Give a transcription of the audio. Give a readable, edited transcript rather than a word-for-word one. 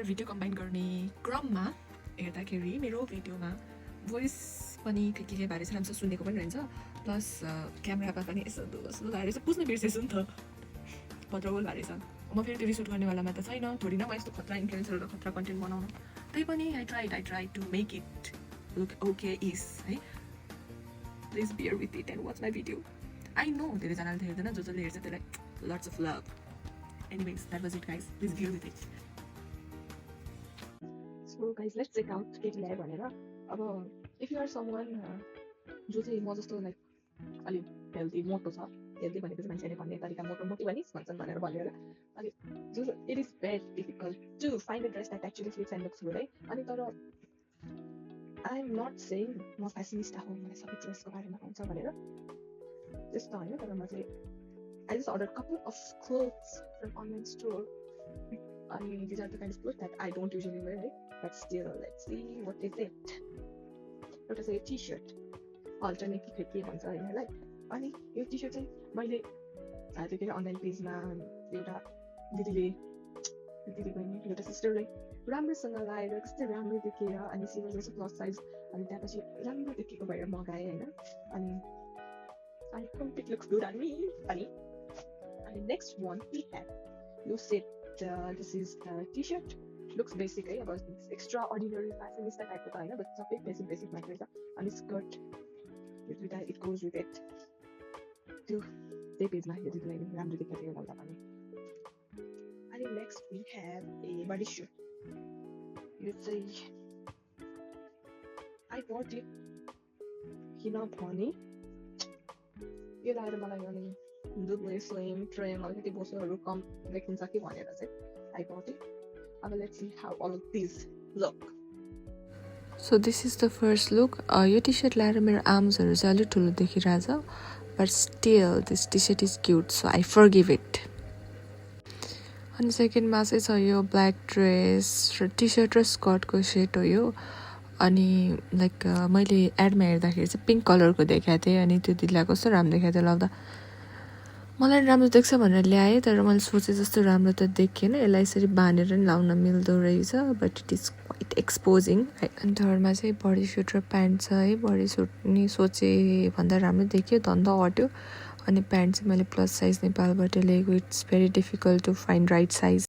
Video combine गर्ने क्रममा हेर्दाखेरि मेरो भिडियोमा भोइस पनि के बारे चाहिँ राम्रोसँग सुनेको पनि रहन्छ, प्लस क्यामेरामा पनि यसो रहेछ पुस्न बिर्सेछु नि त, पत्रगोल भएछ। म फेरि त्यो रिसुट गर्नेवालामा त छैन, थोरै न म यस्तो खतरा इन्फ्लुएन्सर र खतरा कन्टेन्ट बनाउनु। त्यही पनि I try to make it look okay is है। Please bear with it and watch my video. I know धेरैजनाले त हेर्दैन, जसले हेर्छ त्यसलाई lots of love. Anyways that was it guys, please bear with it. So guys let's check out केटी ल्यायो भनेर। अब इफ यु आर समवन जो चाहिँ म जस्तो लाइक अलिक हेल्दी मोटो छ, हेल्दी भनेको चाहिँ मान्छेले भन्ने तरिका मोटो मोटी भनिस् भन्छन् भनेर भनेर अलिक जो it is very difficult to find a dress that actually fits and looks good है। अनि तर आई एम नट सेइङ म फेसनिस्टा हो, मलाई सबै ड्रेसको बारेमा आउँछ भनेर, त्यस्तो होइन। तर म चाहिँ I just order couple of clothes from online store अनि these are the kind of cloth that I don't usually wear है, but still let's see what is it. एउटा चाहिँ टी सर्ट अल्टरनेटिभ के भन्छ यिनीहरूलाई। अनि यो टी सर्ट चाहिँ मैले त्यतिखेर अनलाइन पेजमा एउटा दिदीले एउटा सिस्टरले राम्रोसँग लगाएर कस्तो राम्रो देखेर अनि सिभर जस्तो प्लस साइज अनि त्यहाँपछि राम्रो देखेको भएर मगाएँ होइन। अनि I hope it looks good on me. अनि नेक्स्ट वान वी ह्याभ यो set, this is the T shirt, looks basic है, अब एक्स्ट्रा अर्डिनरी फेसनिस्टा टाइपको त होइन, बट सबै बेसिक मात्रै छ। अनि skirt it goes with it, त्यो त्यही पेजमा यो दिदीलाई राम्रो देखेको थियो लाउँदा पनि। अनि next we have a body suit, यो चाहिँ आई बट इट किन भने यो लगाएर मलाई अनि दुब्ले स्लिम ट्रेम अलिकति बोसोहरू कम देखिन्छ कि भनेर चाहिँ आई बट इट। अब let's see how all of this look. So this is the first look. यो टी सर्ट लगाएर मेरो आर्म्सहरू चाहिँ अलिक ठुलो देखिरहेछ, but still this T shirt is cute, so I forgive it. अनि सेकेन्डमा चाहिँ छ यो ब्ल्याक ड्रेस र टी सर्ट र स्कर्टको सेट हो यो। अनि लाइक मैले एडमा हेर्दाखेरि चाहिँ पिङ्क कलरको देखाएको थिएँ, अनि त्यो दिदीलाई कस्तो राम्रो देखाएको थियो लाउँदा। मलाई राम्रो देख्छ भनेर ल्याएँ, तर मैले सोचे जस्तो राम्रो त देखिएन। यसलाई यसरी बाँधेर नि लाउन मिल्दो रहेछ, but it is quite exposing. अनि थर्डमा चाहिँ बडी सुट र प्यान्ट छ है। बडी सुट नि सोचे भन्दा राम्रो देखियो, धन्द अट्यो। अनि प्यान्ट चाहिँ मैले प्लस साइज नेपालबाट लिएको, it's very difficult to find right size.